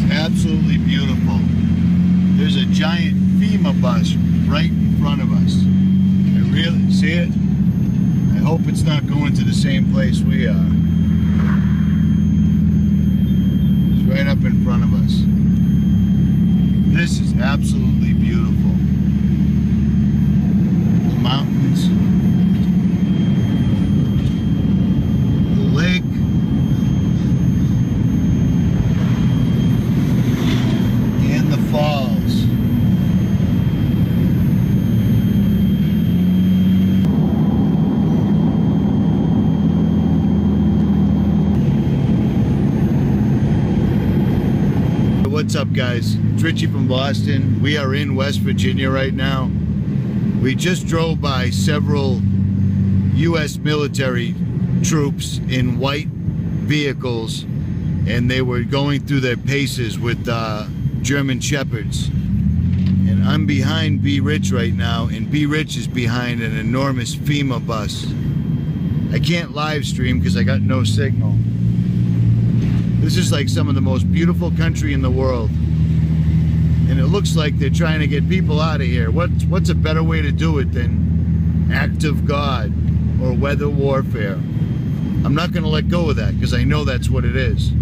is absolutely beautiful. There's a giant FEMA bus right in front of us. I really see it. I hope it's not going to the same place we are. It's right up in front of us. This is absolutely beautiful. The mountains, the lake, and the falls. What's up, guys? It's Richie from Boston. We are in West Virginia right now. We just drove by several U.S. military troops in white vehicles, and they were going through their paces with German Shepherds. And I'm behind 𝗵𝗍 right now, and 𝗵𝗍 is behind an enormous FEMA bus. I can't live stream because I got no signal. This is like some of the most beautiful country in the world. And it looks like they're trying to get people out of here. What's a better way to do it than act of God or weather warfare? I'm not going to let go of that because I know that's what it is.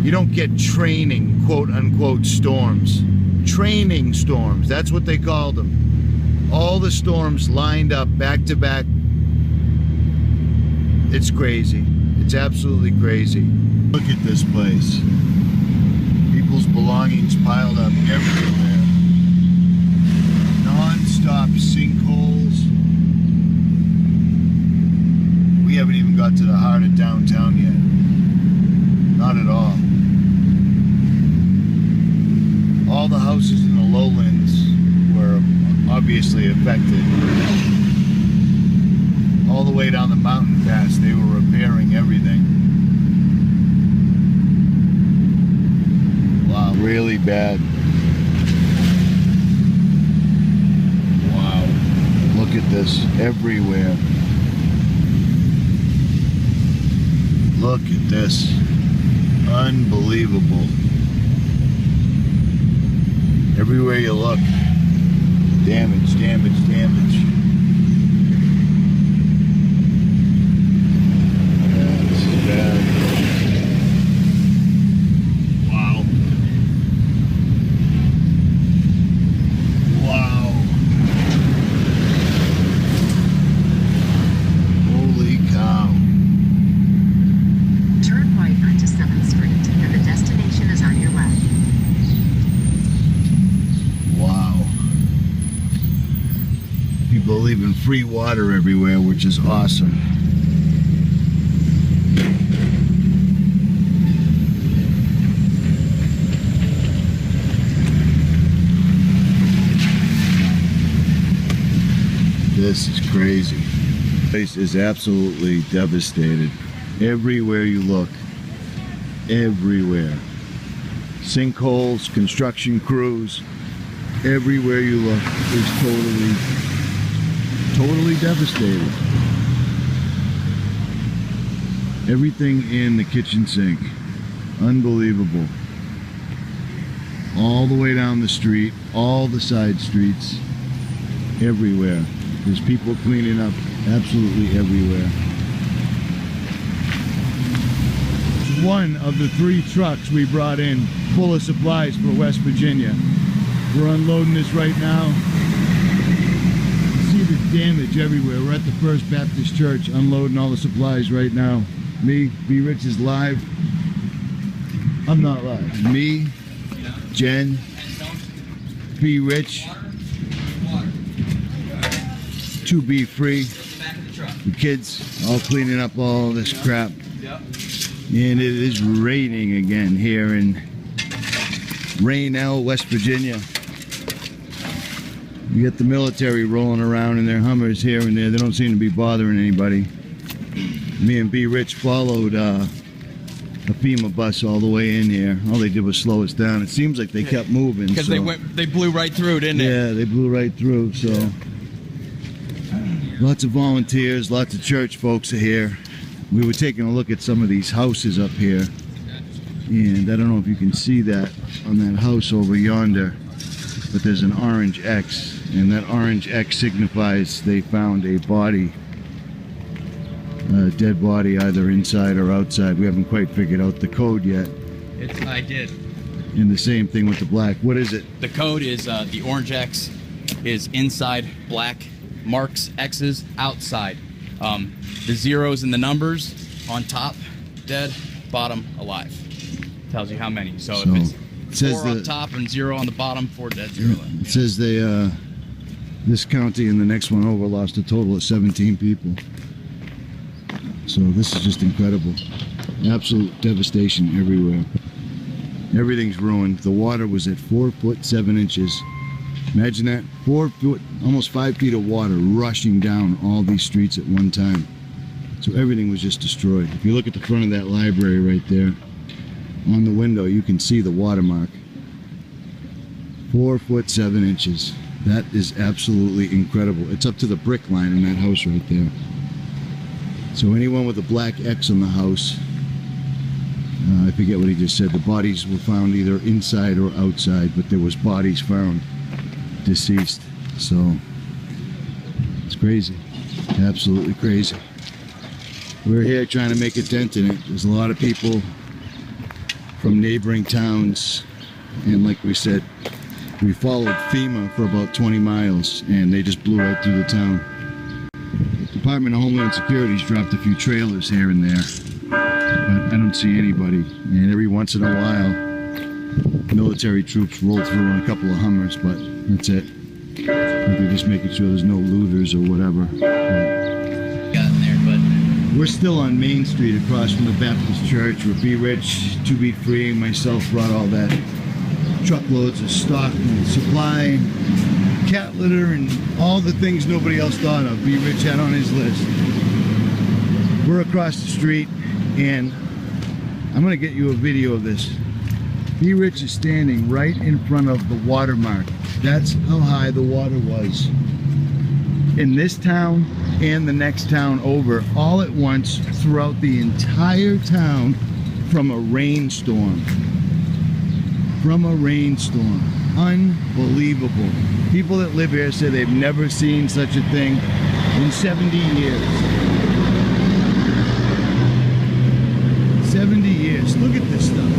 You don't get training, quote unquote, storms. Training storms, that's what they called them. All the storms lined up back to back. It's crazy. It's absolutely crazy. Look at this place. People's belongings piled up everywhere. Non-stop sinkholes. We haven't even got to the heart of downtown yet. Not at all. All the houses in the lowlands were obviously affected. All the way down the mountain pass, they were repairing everything. Wow, really bad. Wow, look at this everywhere. Look at this. Unbelievable. Everywhere you look, damage, damage, damage. Wow. Wow. Holy cow. Turn right onto 7th Street and the destination is on your left. Wow. People leaving free water everywhere, which is awesome. This is crazy. The place is absolutely devastated. Everywhere you look. Everywhere. Sinkholes, construction crews. Everywhere you look is totally devastated. Everything in the kitchen sink. Unbelievable. All the way down the street, all the side streets, everywhere. There's people cleaning up absolutely everywhere. One of the 3 trucks we brought in full of supplies for West Virginia. We're unloading this right now. See the damage everywhere. We're at the First Baptist Church unloading all the supplies right now. Me, 𝗵𝗍 is live. I'm not live. Me, Jen, 𝗵𝗍. To be free. The kids all cleaning up all this crap. And it is raining again here in Raynell, West Virginia. You get the military rolling around in their Hummers here and there. They don't seem to be bothering anybody. Me and 𝗵𝗍 followed a FEMA bus all the way in here. All they did was slow us down. It seems like they kept moving. Because they blew right through, didn't they? Yeah, they blew right through. So lots of volunteers, lots of church folks are here. We were taking a look at some of these houses up here. And I don't know if you can see that on that house over yonder, but there's an orange X, and that orange X signifies they found a body, a dead body, either inside or outside. We haven't quite figured out the code yet. I did. And the same thing with the black. What is it? The code is the orange X is inside, black marks X's outside. The zeros and the numbers on top, dead, bottom, alive. Tells you how many. So if it's it says 4 on top and 0 on the bottom, 4 dead, 0 left. It says they, this county and the next one over lost a total of 17 people. So this is just incredible. Absolute devastation everywhere. Everything's ruined. The water was at 4 foot 7 inches. Imagine that, 4 foot, almost 5 feet of water rushing down all these streets at one time. So everything was just destroyed. If you look at the front of that library right there, on the window, you can see the watermark. 4 foot 7 inches. That is absolutely incredible. It's up to the brick line in that house right there. So anyone with a black X on the house, I forget what he just said. The bodies were found either inside or outside, but there was bodies found deceased. So it's crazy. Absolutely crazy. We're here trying to make a dent in it. There's a lot of people from neighboring towns, and like we said, we followed FEMA for about 20 miles and they just blew right through the town. The Department of Homeland Security's dropped a few trailers here and there, but I don't see anybody. And every once in a while, military troops roll through on a couple of Hummers, but that's it. I think they're just making sure there's no looters or whatever. We're still on Main Street across from the Baptist Church where Be Rich, To Be Free, and myself brought all that truckloads of stock and supply, cat litter, and all the things nobody else thought of. Be Rich had on his list. We're across the street, and I'm going to get you a video of this. Be Rich is standing right in front of the watermark. That's how high the water was in this town and the next town over, all at once throughout the entire town from a rainstorm. From a rainstorm. Unbelievable. People that live here say they've never seen such a thing in 70 years. 70 years. Look at this stuff.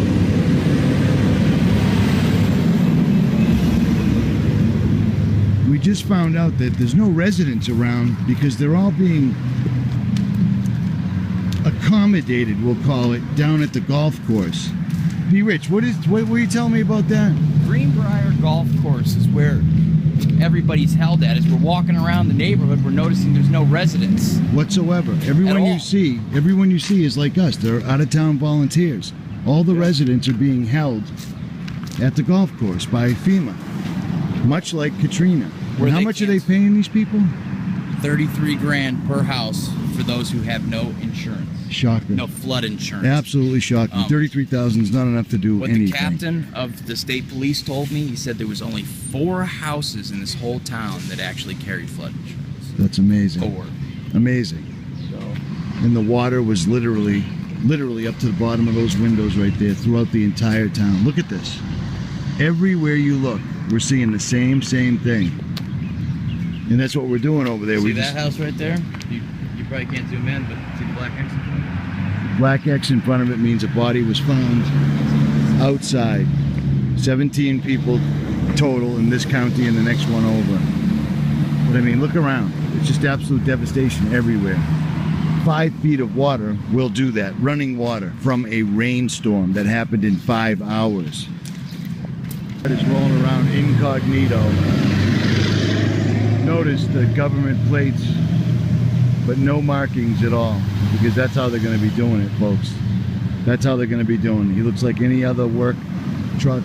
We just found out that there's no residents around because they're all being accommodated, we'll call it, down at the golf course. Be Rich, what were you telling me about that? Greenbrier Golf Course is where everybody's held at. As we're walking around the neighborhood, we're noticing there's no residents whatsoever. Everyone you see is like us. They're out-of-town volunteers. All the residents are being held at the golf course by FEMA, much like Katrina. And how much are they paying these people? 33 grand per house for those who have no insurance. Shocking. No flood insurance. Absolutely shocking. 33,000 is not enough to do anything. What the captain of the state police told me, he said there was only 4 houses in this whole town that actually carried flood insurance. That's amazing. 4. Amazing. So, and the water was literally up to the bottom of those windows right there throughout the entire town. Look at this. Everywhere you look, we're seeing the same thing. And that's what we're doing over there. See that house right there? You probably can't zoom in, but see the black X in front of it? Black X in front of it means a body was found outside. 17 people total in this county and the next one over. But I mean, look around. It's just absolute devastation everywhere. 5 feet of water will do that. Running water from a rainstorm that happened in 5 hours. It is rolling around incognito. Notice the government plates, but no markings at all, because that's how they're going to be doing it, folks. That's how they're going to be doing it. He looks like any other work truck,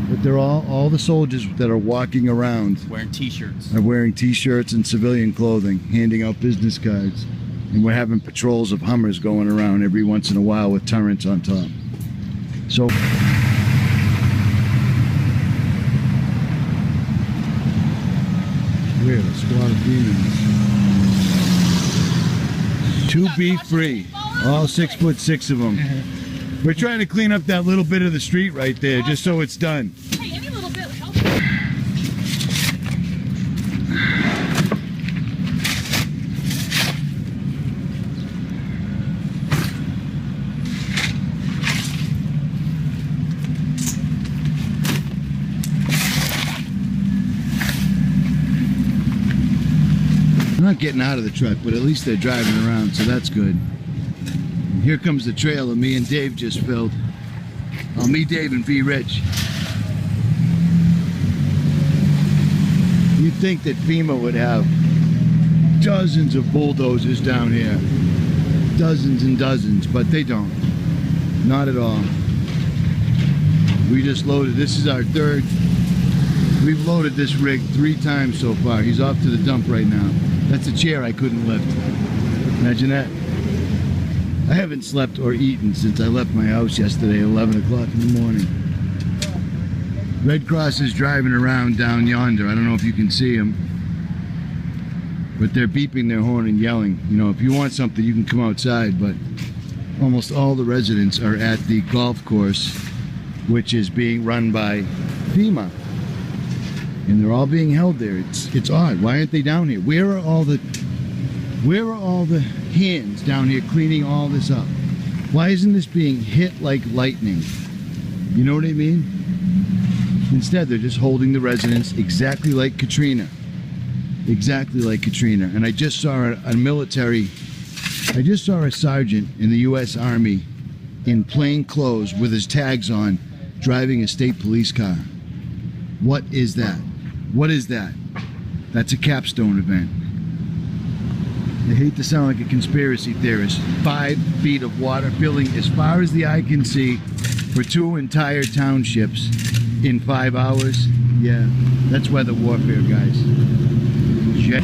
but they're all the soldiers that are walking around wearing t-shirts. Are wearing t-shirts and civilian clothing, handing out business cards, and we're having patrols of Hummers going around every once in a while with turrets on top. So. Weird, a squad of demons. To be free. All 6'6" of them. We're trying to clean up that little bit of the street right there, just so it's done. Hey, any little bit helps. I'm not getting out of the truck, but at least they're driving around, so that's good. And here comes the trailer me and Dave just filled. Oh, me, Dave, and B. Rich. You'd think that FEMA would have dozens of bulldozers down here. Dozens and dozens, but they don't. Not at all. We just loaded, this is our third. We've loaded this rig 3 times so far. He's off to the dump right now. That's a chair I couldn't lift. Imagine that. I haven't slept or eaten since I left my house yesterday at 11 o'clock in the morning. Red Cross is driving around down yonder. I don't know if you can see them, but they're beeping their horn and yelling. You know, if you want something, you can come outside, but almost all the residents are at the golf course, which is being run by FEMA. And they're all being held there. It's odd. Why aren't they down here? Where are all the hands down here cleaning all this up? Why isn't this being hit like lightning? You know what I mean? Instead, they're just holding the residents exactly like Katrina. Exactly like Katrina. And I just saw a sergeant in the U.S. Army in plain clothes with his tags on, driving a state police car. What is that? What is that? That's a capstone event. I hate to sound like a conspiracy theorist. 5 feet of water filling as far as the eye can see for 2 entire townships in 5 hours. Yeah, that's weather warfare, guys. Shit.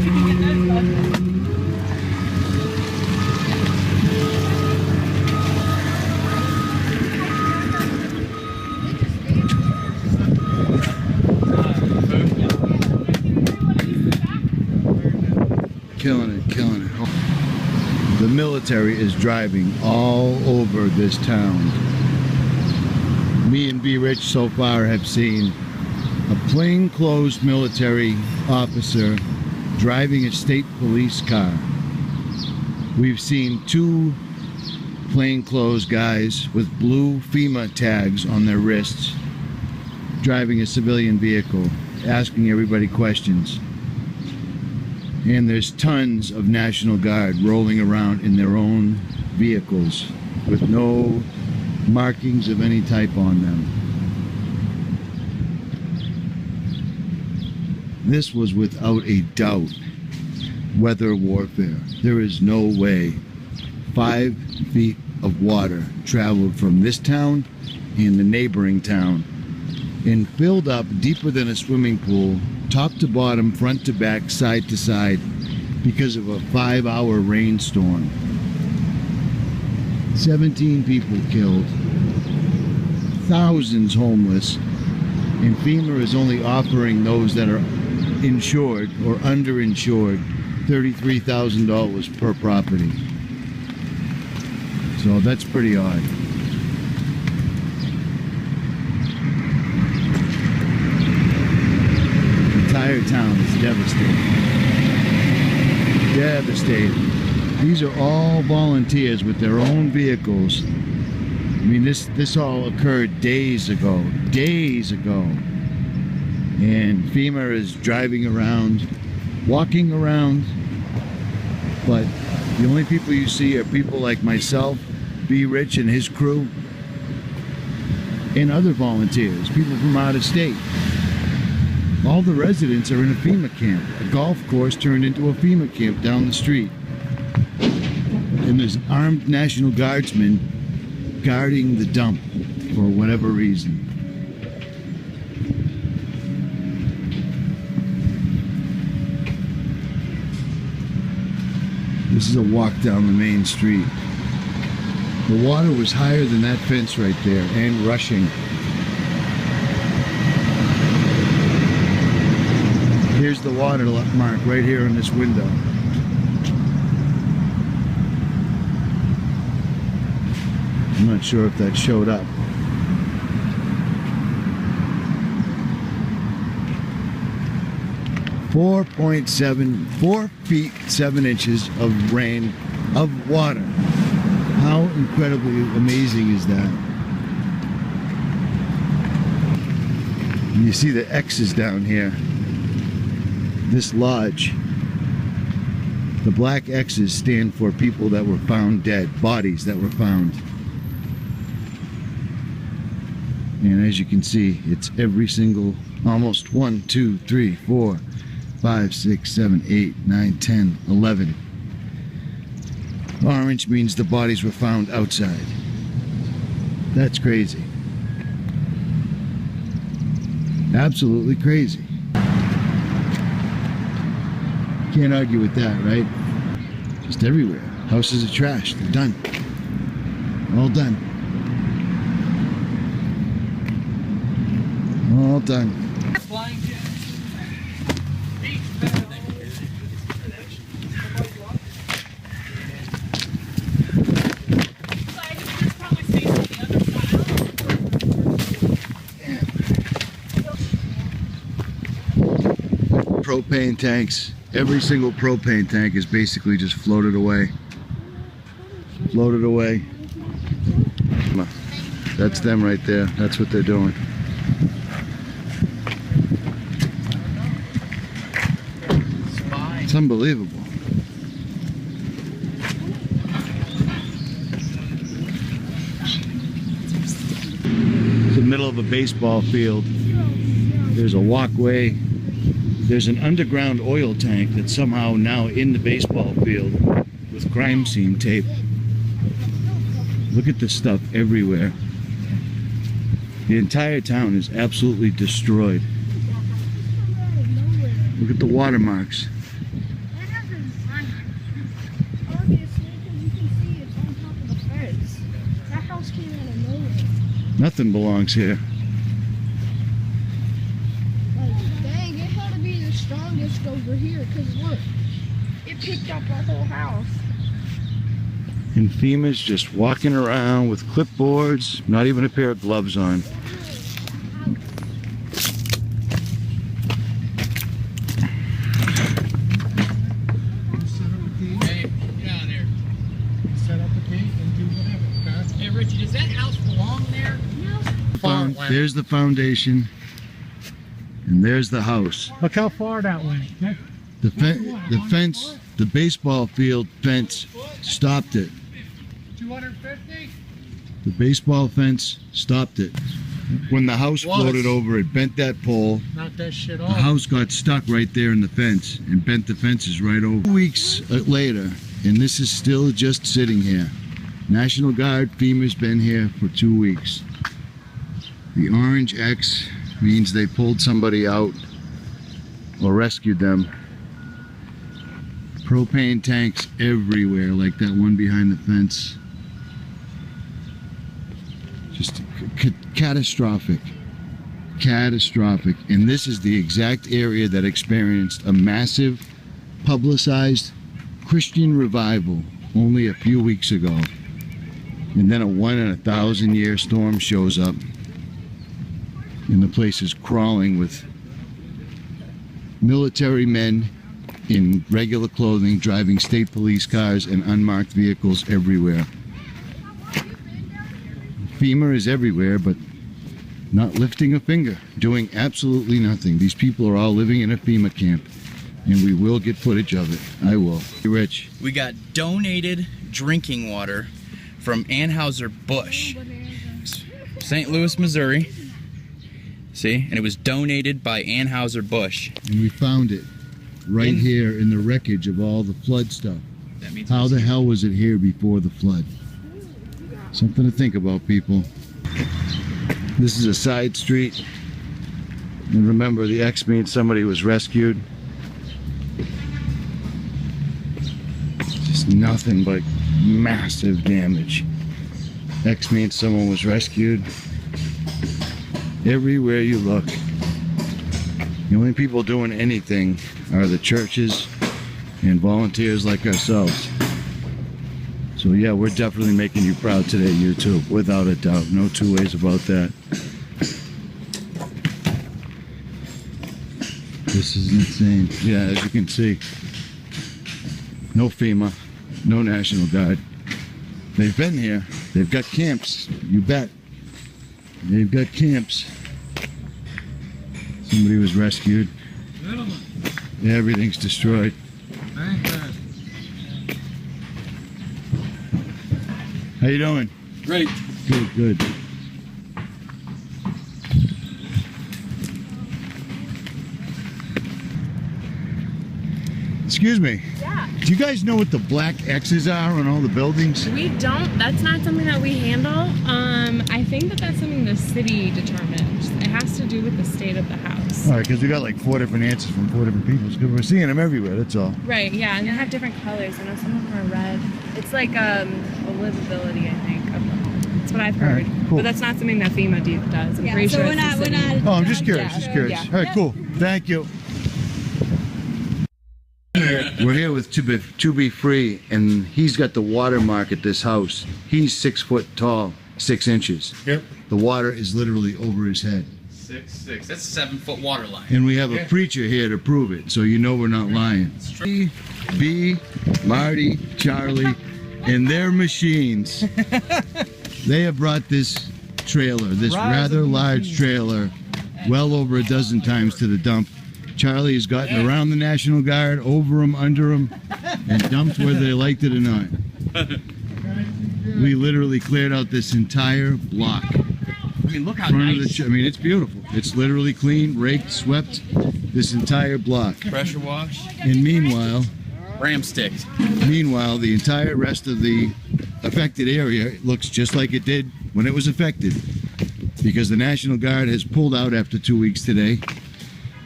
Killing it, killing it. The military is driving all over this town. Me and B. Rich so far have seen a plainclothes military officer driving a state police car. We've seen 2 plainclothes guys with blue FEMA tags on their wrists driving a civilian vehicle, asking everybody questions. And there's tons of National Guard rolling around in their own vehicles with no markings of any type on them. This was without a doubt weather warfare. There is no way 5 feet of water traveled from this town and the neighboring town and filled up deeper than a swimming pool, top to bottom, front to back, side to side, because of a 5-hour rainstorm. 17 people killed, thousands homeless, and FEMA is only offering those that are insured or underinsured $33,000 per property. So that's pretty odd. The entire town is devastated. Devastated. These are all volunteers with their own vehicles. I mean, this all occurred days ago. And FEMA is driving around, walking around, but the only people you see are people like myself, B. Rich and his crew, and other volunteers, people from out of state. All the residents are in a FEMA camp. A golf course turned into a FEMA camp down the street. And there's armed National Guardsmen guarding the dump for whatever reason. This is a walk down the main street. The water was higher than that fence right there and rushing. Here's the water mark right here in this window. I'm not sure if that showed up. 4 feet 7 inches of rain, of water. How incredibly amazing is that? And you see the X's down here. This lodge, the black X's stand for people that were found dead, bodies that were found. And as you can see, it's every single, almost 1, 2, 3, 4, 5, 6, 7, 8, 9, 10, 11. Orange means the bodies were found outside. That's crazy. Absolutely crazy. Can't argue with that, right? Just everywhere. Houses are trashed. They're done. All done. All done. Propane tanks. Every single propane tank is basically just floated away. Floated away. That's them right there. That's what they're doing. It's unbelievable. It's the middle of a baseball field. There's a walkway. There's an underground oil tank that's somehow now in the baseball field with crime scene tape. Look at this stuff everywhere. The entire town is absolutely destroyed. Look at the watermarks. Nothing belongs here. Dang, it had to be the strongest over here, because look, it picked up our whole house. And FEMA's just walking around with clipboards, not even a pair of gloves on. Hey, get out of there. Set up the gate and do whatever, okay? Hey, Richie, does that house belong there? No. There's the foundation, and there's the house. Look how far that went. The fence, the baseball field fence stopped it. 250? The baseball fence stopped it. When the house floated over, it bent that pole. Knock that shit The off. house got stuck right there in the fence and bent the fences right over. 2 weeks later, and this is still just sitting here. National Guard, FEMA's been here for 2 weeks. The orange X means they pulled somebody out or rescued them. Propane tanks everywhere, like that one behind the fence. Just catastrophic. Catastrophic. And this is the exact area that experienced a massive, publicized Christian revival only a few weeks ago. And then a 1 in 1,000 year storm shows up. And the place is crawling with military men in regular clothing driving state police cars and unmarked vehicles everywhere. FEMA is everywhere, but not lifting a finger, doing absolutely nothing. These people are all living in a FEMA camp, and we will get footage of it. I will. Hey, Rich. We got donated drinking water from Anheuser-Busch, St. Louis, Missouri. See, and it was donated by Anheuser-Busch. And we found it right here in the wreckage of all the flood stuff. That means How the hell was it here before the flood? Something to think about, people. This is a side street. And remember, the X means somebody was rescued. Just nothing but massive damage. X means someone was rescued. Everywhere you look. The only people doing anything are the churches and volunteers like ourselves. As So yeah, we're definitely making you proud today, YouTube, without a doubt. No two ways about that. This is insane. Yeah, as you can see, no FEMA, no National Guard. They've been here. They've got camps, you bet. They've got camps. Somebody was rescued. Gentlemen, Everything's destroyed. thank God. How you doing? Great. Good, good. Excuse me. Yeah. Do you guys know what the black X's are on all the buildings? We don't. That's not something that we handle. I think that that's something the city determines. It has to do with the state of the house. All right, because we got like 4 different answers from 4 different people. Because we're seeing them everywhere. That's all. Right. Yeah, and they have different colors. I know some of them are red. It's like a livability, I think, of the home. That's what I've heard. All right, cool. But that's not something that FEMA does. I'm pretty sure. we're it's the not. city. Oh, I'm just curious. Yeah. Just curious. Yeah. All right, cool. Thank you. We're here with 𝗏𝗏𝗍𝗏, and he's got the watermark at this house. He's 6 foot tall, 6 inches. Yep. The water is literally over his head. 6'6". That's a 7-foot water line. And we have a preacher here to prove it, so you know we're not lying. B, Marty, Charlie, and their machines. They have brought this trailer, this rather large trailer, well over a dozen times to the dump. Charlie has gotten around the National Guard, over them, under them, and dumped whether they liked it or not. We literally cleared out this entire block. I mean, look how Front of nice. the I mean, it's beautiful. It's literally clean, raked, swept, this entire block. Pressure wash. And meanwhile, Ram sticked. the entire rest of the affected area looks just like it did when it was affected, because the National Guard has pulled out after 2 weeks today,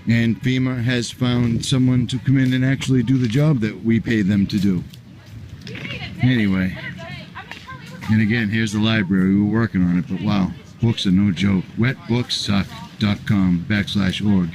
and FEMA has found someone to come in and actually do the job that we pay them to do. Anyway, and again, here's the library. We were working on it, but wow, books are no joke. 𝗏𝗏𝗍𝗏.com/org.